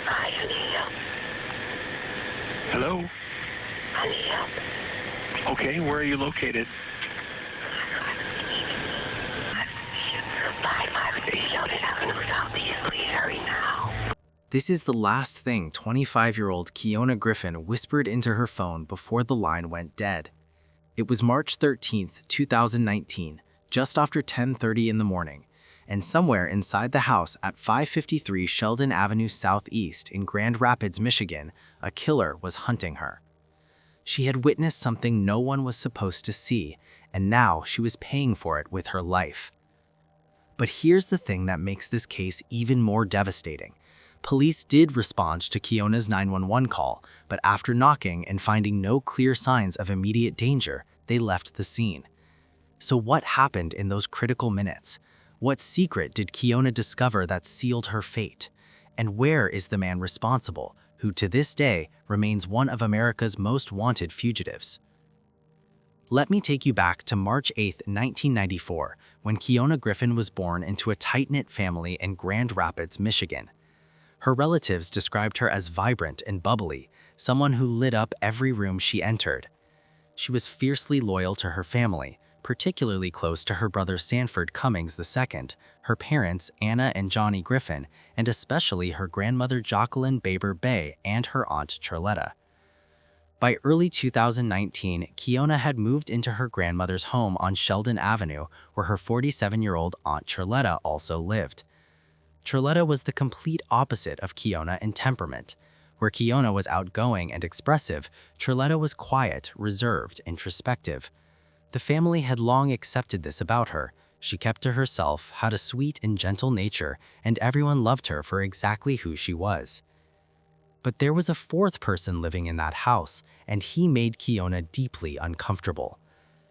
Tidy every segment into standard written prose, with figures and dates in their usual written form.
Hi, I need help. Hello? I need help. Okay, where are you located? 553 Sheldon Avenue Southeast. Please hurry now. This is the last thing 25-year-old Kiona Griffin whispered into her phone before the line went dead. It was March 13th, 2019, just after 10:30 in the morning, and somewhere inside the house at 553 Sheldon Avenue Southeast in Grand Rapids, Michigan, a killer was hunting her. She had witnessed something no one was supposed to see, and now she was paying for it with her life. But here's the thing that makes this case even more devastating. Police did respond to Kiona's 911 call, but after knocking and finding no clear signs of immediate danger, they left the scene. So what happened in those critical minutes? What secret did Kiona discover that sealed her fate? And where is the man responsible, who to this day remains one of America's most wanted fugitives? Let me take you back to March 8, 1994, when Kiona Griffin was born into a tight-knit family in Grand Rapids, Michigan. Her relatives described her as vibrant and bubbly, someone who lit up every room she entered. She was fiercely loyal to her family, particularly close to her brother Sanford Cummings II, her parents Anna and Johnny Griffin, and especially her grandmother Jacqueline Baber Bay and her aunt Charletta. By early 2019, Kiona had moved into her grandmother's home on Sheldon Avenue, where her 47-year-old aunt Charletta also lived. Charletta was the complete opposite of Kiona in temperament. Where Kiona was outgoing and expressive, Charletta was quiet, reserved, introspective. The family had long accepted this about her. She kept to herself, had a sweet and gentle nature, and everyone loved her for exactly who she was. But there was a fourth person living in that house, and he made Kiona deeply uncomfortable.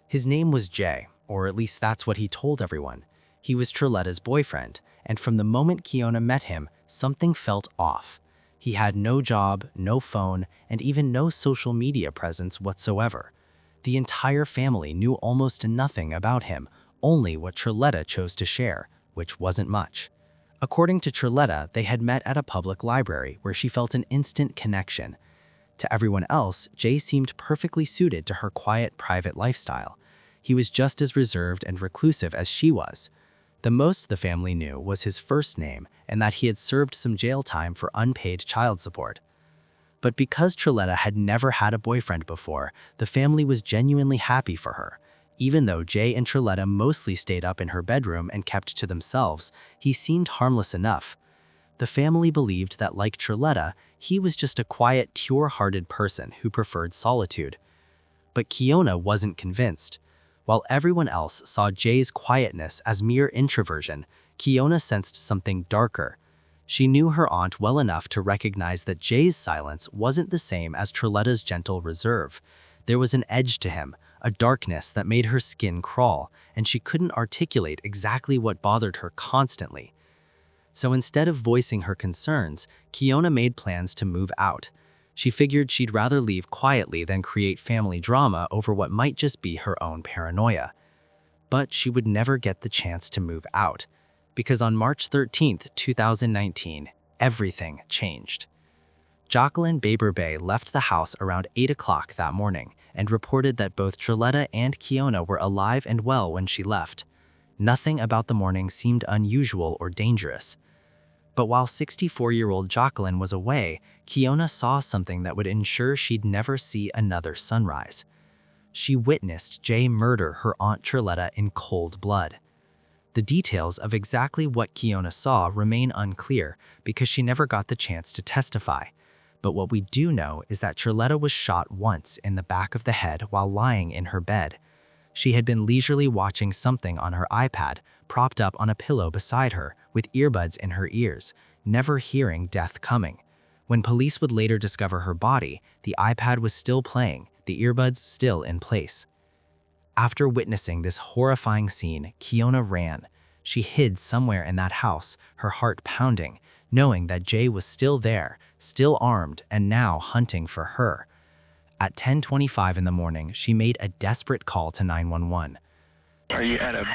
His name was Jay, or at least that's what he told everyone. He was Charletta's boyfriend, and from the moment Kiona met him, something felt off. He had no job, no phone, and even no social media presence whatsoever. The entire family knew almost nothing about him, only what Charletta chose to share, which wasn't much. According to Charletta, they had met at a public library where she felt an instant connection. To everyone else, Jay seemed perfectly suited to her quiet, private lifestyle. He was just as reserved and reclusive as she was. The most the family knew was his first name and that he had served some jail time for unpaid child support. But because Charletta had never had a boyfriend before, the family was genuinely happy for her. Even though Jay and Charletta mostly stayed up in her bedroom and kept to themselves, he seemed harmless enough. The family believed that, like Charletta, he was just a quiet, pure-hearted person who preferred solitude. But Kiona wasn't convinced. While everyone else saw Jay's quietness as mere introversion, Kiona sensed something darker. She knew her aunt well enough to recognize that Jay's silence wasn't the same as Charletta's gentle reserve. There was an edge to him, a darkness that made her skin crawl, and she couldn't articulate exactly what bothered her constantly. So instead of voicing her concerns, Kiona made plans to move out. She figured she'd rather leave quietly than create family drama over what might just be her own paranoia. But she would never get the chance to move out, because on March 13th, 2019, everything changed. Jacqueline Baber Bay left the house around 8 o'clock that morning and reported that both Charletta and Kiona were alive and well when she left. Nothing about the morning seemed unusual or dangerous. But while 64-year-old Jacqueline was away, Kiona saw something that would ensure she'd never see another sunrise. She witnessed Jay murder her aunt Charletta in cold blood. The details of exactly what Kiona saw remain unclear because she never got the chance to testify. But what we do know is that Charletta was shot once in the back of the head while lying in her bed. She had been leisurely watching something on her iPad, propped up on a pillow beside her, with earbuds in her ears, never hearing death coming. When police would later discover her body, the iPad was still playing, the earbuds still in place. After witnessing this horrifying scene, Kiona ran. She hid somewhere in that house, her heart pounding, knowing that Jay was still there, still armed, and now hunting for her. At 10:25 in the morning, she made a desperate call to 911. Are you at a...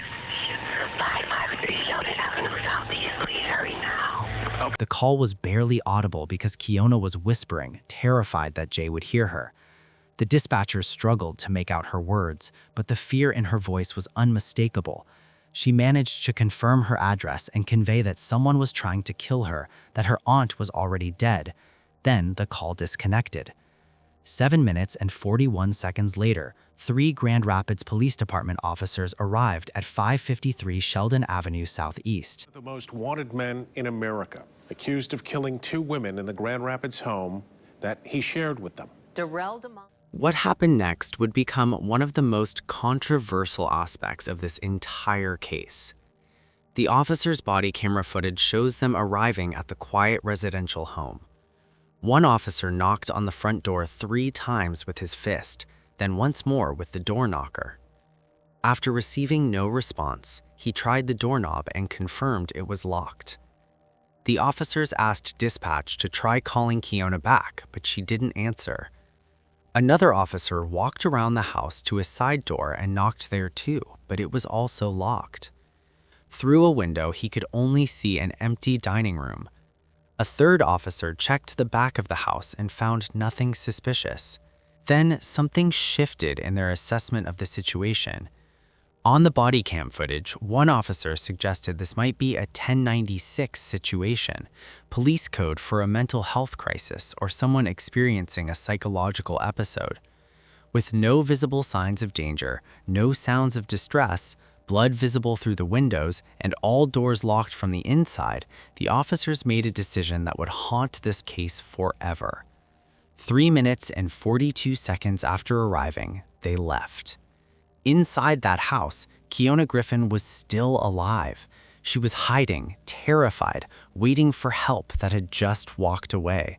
553 Sheldon Avenue Southeast. Please hurry now. Okay. The call was barely audible because Kiona was whispering, terrified that Jay would hear her. The dispatcher struggled to make out her words, but the fear in her voice was unmistakable. She managed to confirm her address and convey that someone was trying to kill her, that her aunt was already dead. Then the call disconnected. 7 minutes and 41 seconds later, 3 Grand Rapids Police Department officers arrived at 553 Sheldon Avenue Southeast. The most wanted men in America, accused of killing 2 women in the Grand Rapids home that he shared with them. What happened next would become one of the most controversial aspects of this entire case. The officer's body camera footage shows them arriving at the quiet residential home. One officer knocked on the front door 3 times with his fist, then once more with the door knocker. After receiving no response, he tried the doorknob and confirmed it was locked. The officers asked dispatch to try calling Kiona back, but she didn't answer. Another officer walked around the house to a side door and knocked there too, but it was also locked. Through a window, he could only see an empty dining room. A third officer checked the back of the house and found nothing suspicious. Then something shifted in their assessment of the situation. On the body cam footage, one officer suggested this might be a 1096 situation, police code for a mental health crisis or someone experiencing a psychological episode. With no visible signs of danger, no sounds of distress, blood visible through the windows, and all doors locked from the inside, the officers made a decision that would haunt this case forever. 3 minutes and 42 seconds after arriving, they left. Inside that house, Kiona Griffin was still alive. She was hiding, terrified, waiting for help that had just walked away.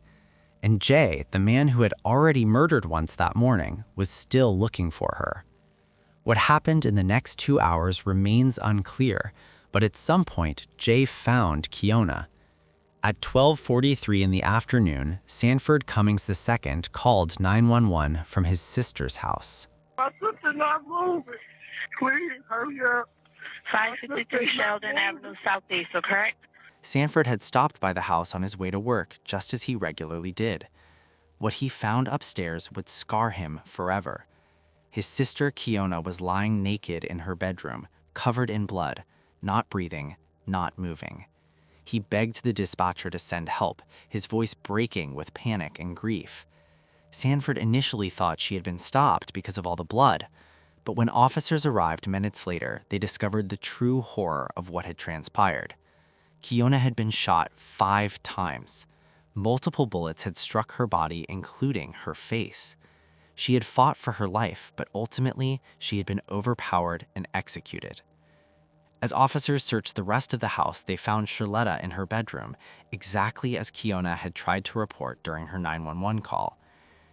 And Jay, the man who had already murdered once that morning, was still looking for her. What happened in the next 2 hours remains unclear, but at some point, Jay found Kiona. At 12:43 in the afternoon, Sanford Cummings II called 911 from his sister's house. My sister not moving. Please, hurry up. 553 Sheldon Avenue Southeast, correct? Sanford had stopped by the house on his way to work, just as he regularly did. What he found upstairs would scar him forever. His sister Kiona was lying naked in her bedroom, covered in blood, not breathing, not moving. He begged the dispatcher to send help, his voice breaking with panic and grief. Sanford initially thought she had been stopped because of all the blood, but when officers arrived minutes later, they discovered the true horror of what had transpired. Kiona had been shot 5 times. Multiple bullets had struck her body, including her face. She had fought for her life, but ultimately, she had been overpowered and executed. As officers searched the rest of the house, they found Charlotta in her bedroom, exactly as Kiona had tried to report during her 911 call.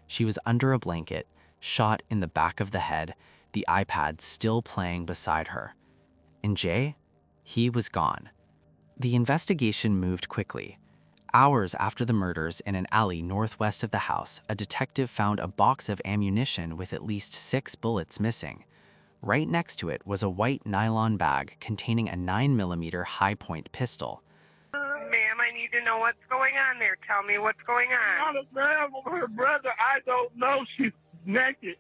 She was under a blanket, shot in the back of the head, the iPad still playing beside her. And Jay? He was gone. The investigation moved quickly. Hours after the murders in an alley northwest of the house, a detective found a box of ammunition with at least 6 bullets missing. Right next to it was a white nylon bag containing a 9mm high-point pistol. Ma'am, I need to know what's going on there. Tell me what's going on. Not a man with her brother. I don't know. She's naked.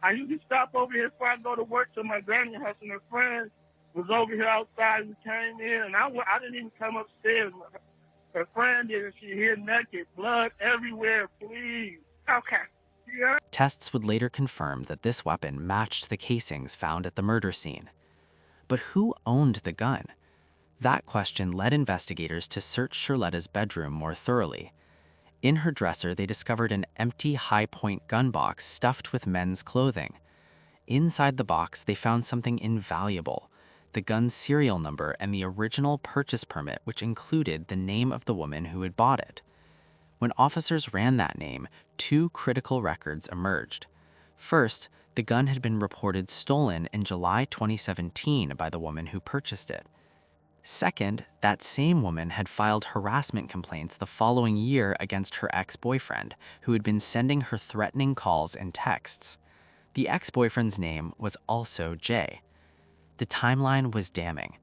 I usually stop over here before I go to work to my granny house, and her friend was over here outside. We came in, and I didn't even come upstairs. Her friend did, and she here naked, blood everywhere. Please. Okay. Yeah. Tests would later confirm that this weapon matched the casings found at the murder scene. But who owned the gun? That question led investigators to search Charlotta's bedroom more thoroughly. In her dresser, they discovered an empty high-point gun box stuffed with men's clothing. Inside the box, they found something invaluable: the gun's serial number and the original purchase permit, which included the name of the woman who had bought it. When officers ran that name, 2 critical records emerged. First, the gun had been reported stolen in July 2017 by the woman who purchased it. Second, that same woman had filed harassment complaints the following year against her ex-boyfriend, who had been sending her threatening calls and texts. The ex-boyfriend's name was also Jay. The timeline was damning.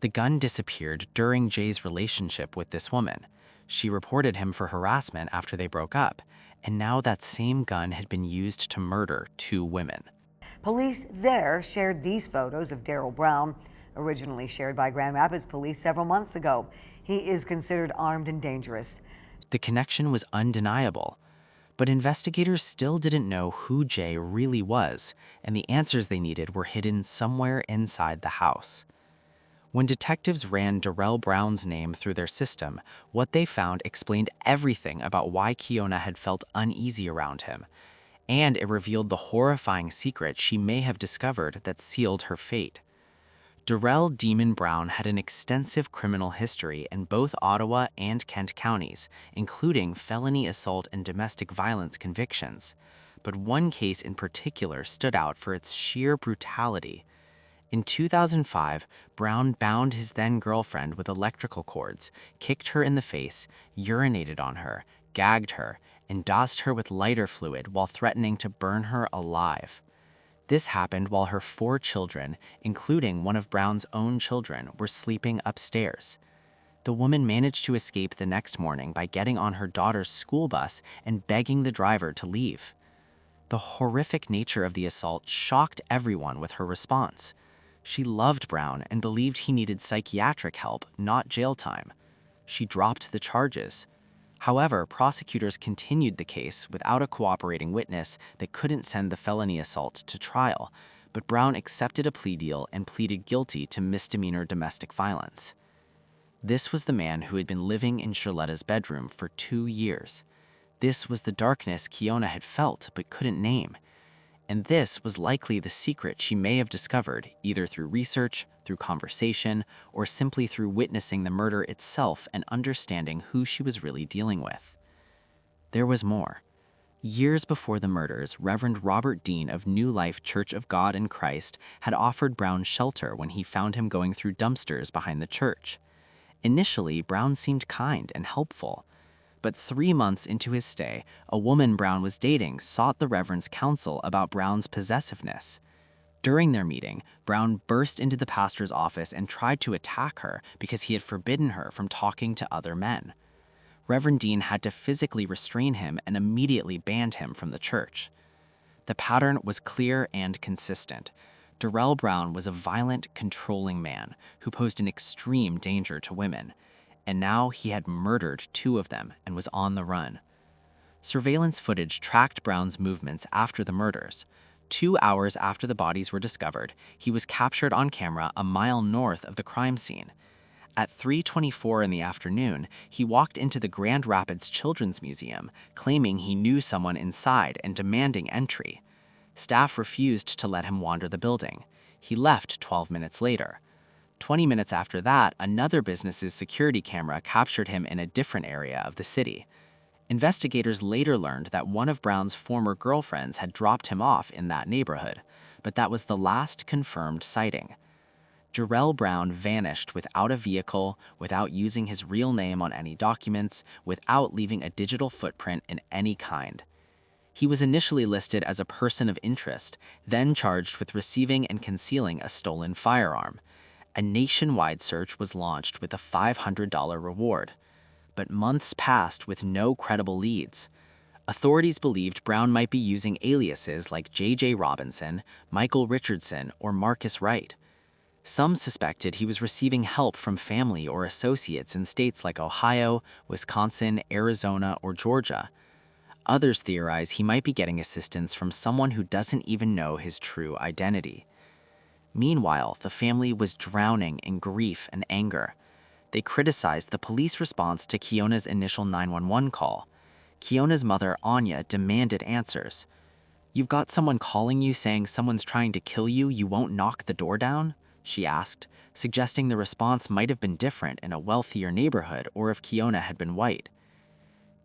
The gun disappeared during Jay's relationship with this woman. She reported him for harassment after they broke up, and now that same gun had been used to murder 2 women. Police there shared these photos of Darrell Brown, originally shared by Grand Rapids Police several months ago. He is considered armed and dangerous. The connection was undeniable, but investigators still didn't know who Jay really was, and the answers they needed were hidden somewhere inside the house. When detectives ran Darrell Brown's name through their system, what they found explained everything about why Kiona had felt uneasy around him, and it revealed the horrifying secret she may have discovered that sealed her fate. Darrell Demon Brown had an extensive criminal history in both Ottawa and Kent counties, including felony assault and domestic violence convictions. But one case in particular stood out for its sheer brutality. In 2005, Brown bound his then-girlfriend with electrical cords, kicked her in the face, urinated on her, gagged her, and doused her with lighter fluid while threatening to burn her alive. This happened while her 4 children, including one of Brown's own children, were sleeping upstairs. The woman managed to escape the next morning by getting on her daughter's school bus and begging the driver to leave. The horrific nature of the assault shocked everyone with her response. She loved Brown and believed he needed psychiatric help, not jail time. She dropped the charges. However, prosecutors continued the case without a cooperating witness that couldn't send the felony assault to trial, but Brown accepted a plea deal and pleaded guilty to misdemeanor domestic violence. This was the man who had been living in Charletta's bedroom for 2 years. This was the darkness Kiona had felt but couldn't name. And this was likely the secret she may have discovered, either through research, through conversation, or simply through witnessing the murder itself and understanding who she was really dealing with. There was more. Years before the murders, Reverend Robert Dean of New Life Church of God in Christ had offered Brown shelter when he found him going through dumpsters behind the church. Initially, Brown seemed kind and helpful. But 3 months into his stay, a woman Brown was dating sought the Reverend's counsel about Brown's possessiveness. During their meeting, Brown burst into the pastor's office and tried to attack her because he had forbidden her from talking to other men. Reverend Dean had to physically restrain him and immediately banned him from the church. The pattern was clear and consistent. Darrell Brown was a violent, controlling man who posed an extreme danger to women. And now he had murdered 2 of them and was on the run. Surveillance footage tracked Brown's movements after the murders. 2 hours after the bodies were discovered, he was captured on camera a mile north of the crime scene. At 3:24 in the afternoon, he walked into the Grand Rapids Children's Museum, claiming he knew someone inside and demanding entry. Staff refused to let him wander the building. He left 12 minutes later. 20 minutes after that, another business's security camera captured him in a different area of the city. Investigators later learned that one of Brown's former girlfriends had dropped him off in that neighborhood, but that was the last confirmed sighting. Darrell Brown vanished without a vehicle, without using his real name on any documents, without leaving a digital footprint in any kind. He was initially listed as a person of interest, then charged with receiving and concealing a stolen firearm. A nationwide search was launched with a $500 reward. But months passed with no credible leads. Authorities believed Brown might be using aliases like J.J. Robinson, Michael Richardson, or Marcus Wright. Some suspected he was receiving help from family or associates in states like Ohio, Wisconsin, Arizona, or Georgia. Others theorize he might be getting assistance from someone who doesn't even know his true identity. Meanwhile, the family was drowning in grief and anger. They criticized the police response to Kiona's initial 911 call. Kiona's mother, Anya, demanded answers. "You've got someone calling you saying someone's trying to kill you, you won't knock the door down?" she asked, suggesting the response might have been different in a wealthier neighborhood or if Kiona had been white.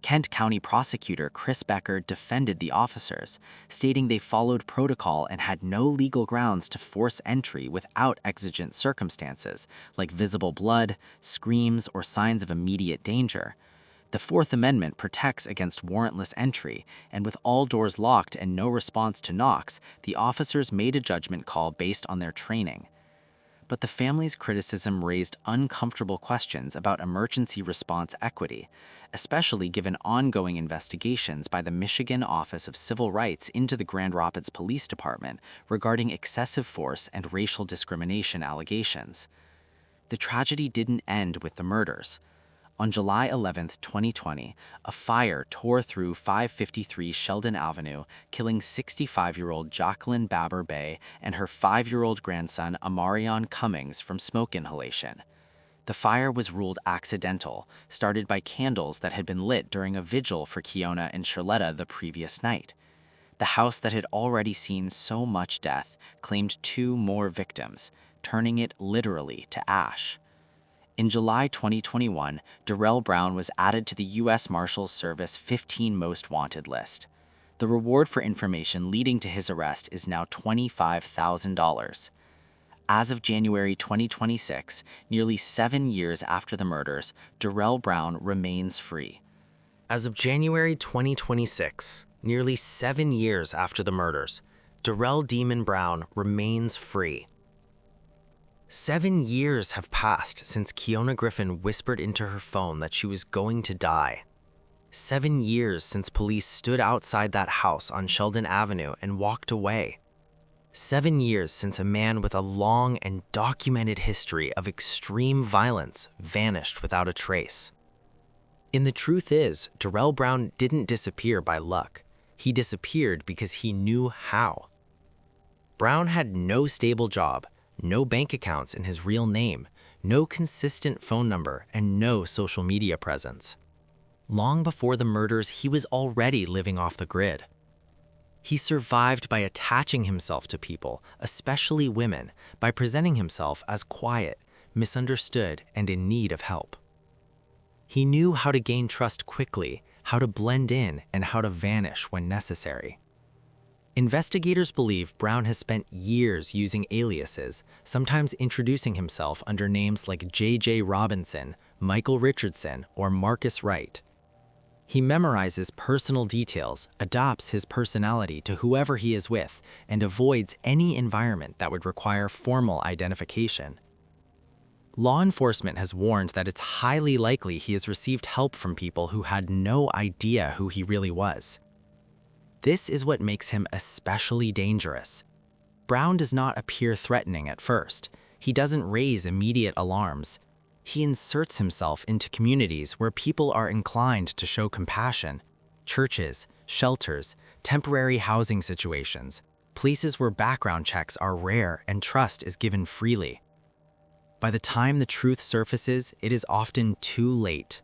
Kent County prosecutor Chris Becker defended the officers, stating they followed protocol and had no legal grounds to force entry without exigent circumstances, like visible blood, screams, or signs of immediate danger. The Fourth Amendment protects against warrantless entry, and with all doors locked and no response to knocks, the officers made a judgment call based on their training. but the family's criticism raised uncomfortable questions about emergency response equity, especially given ongoing investigations by the Michigan Office of Civil Rights into the Grand Rapids Police Department regarding excessive force and racial discrimination allegations. The tragedy didn't end with the murders. On July 11, 2020, a fire tore through 553 Sheldon Avenue, killing 65-year-old Jacqueline Baber Bay and her 5-year-old grandson Amarion Cummings from smoke inhalation. The fire was ruled accidental, started by candles that had been lit during a vigil for Kiona and Charlotta the previous night. The house that had already seen so much death claimed 2 more victims, turning it literally to ash. In July 2021, Darrell Brown was added to the U.S. Marshals Service 15 Most Wanted list. The reward for information leading to his arrest is now $25,000. As of January 2026, nearly 7 years after the murders, Darrell Brown remains free. As of January 2026, nearly 7 years after the murders, Darrell Demon Brown remains free. 7 years have passed since Kiona Griffin whispered into her phone that she was going to die. 7 years since police stood outside that house on Sheldon Avenue and walked away. 7 years since a man with a long and documented history of extreme violence vanished without a trace. And the truth is, Darrell Brown didn't disappear by luck. He disappeared because he knew how. Brown had no stable job, no bank accounts in his real name, no consistent phone number, and no social media presence. Long before the murders, he was already living off the grid. He survived by attaching himself to people, especially women, by presenting himself as quiet, misunderstood, and in need of help. He knew how to gain trust quickly, how to blend in, and how to vanish when necessary. Investigators believe Brown has spent years using aliases, sometimes introducing himself under names like J.J. Robinson, Michael Richardson, or Marcus Wright. He memorizes personal details, adopts his personality to whoever he is with, and avoids any environment that would require formal identification. Law enforcement has warned that it's highly likely he has received help from people who had no idea who he really was. This is what makes him especially dangerous. Brown does not appear threatening at first. He doesn't raise immediate alarms. He inserts himself into communities where people are inclined to show compassion: churches, shelters, temporary housing situations, places where background checks are rare and trust is given freely. By the time the truth surfaces, it is often too late.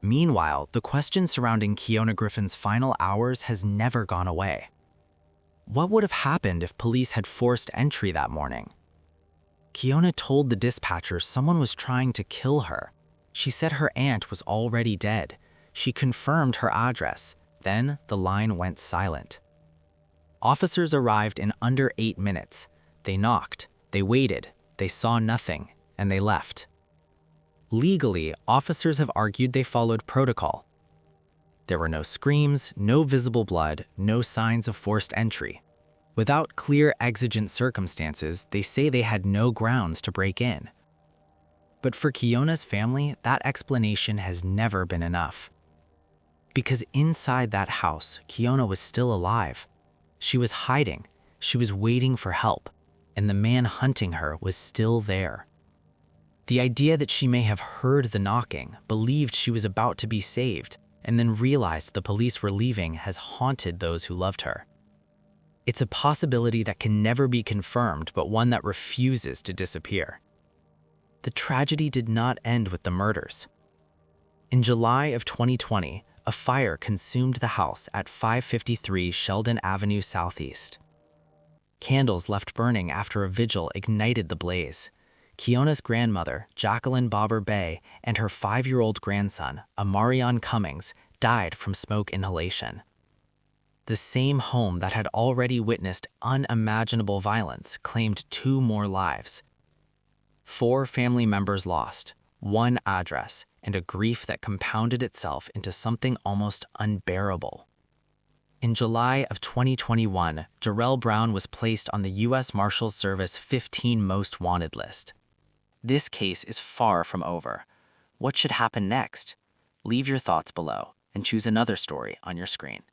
Meanwhile, the question surrounding Kiona Griffin's final hours has never gone away. What would have happened if police had forced entry that morning? Kiona told the dispatcher someone was trying to kill her. She said her aunt was already dead. She confirmed her address. Then the line went silent. Officers arrived in under 8 minutes. They knocked, they waited, they saw nothing, and they left. Legally, officers have argued they followed protocol. There were no screams, no visible blood, no signs of forced entry. Without clear exigent circumstances, they say they had no grounds to break in. But for Kiona's family, that explanation has never been enough. Because inside that house, Kiona was still alive. She was hiding, she was waiting for help, and the man hunting her was still there. The idea that she may have heard the knocking, believed she was about to be saved, and then realized the police were leaving has haunted those who loved her. It's a possibility that can never be confirmed, but one that refuses to disappear. The tragedy did not end with the murders. In July of 2020, a fire consumed the house at 553 Sheldon Avenue Southeast. Candles left burning after a vigil ignited the blaze. Kiona's grandmother, Jacqueline Baber Bay, and her 5-year-old grandson, Amarion Cummings, died from smoke inhalation. The same home that had already witnessed unimaginable violence claimed 2 more lives. 4 family members lost, 1 address, and a grief that compounded itself into something almost unbearable. In July of 2021, Jarrell Brown was placed on the U.S. Marshals Service 15 Most Wanted list. This case is far from over. What should happen next? Leave your thoughts below and choose another story on your screen.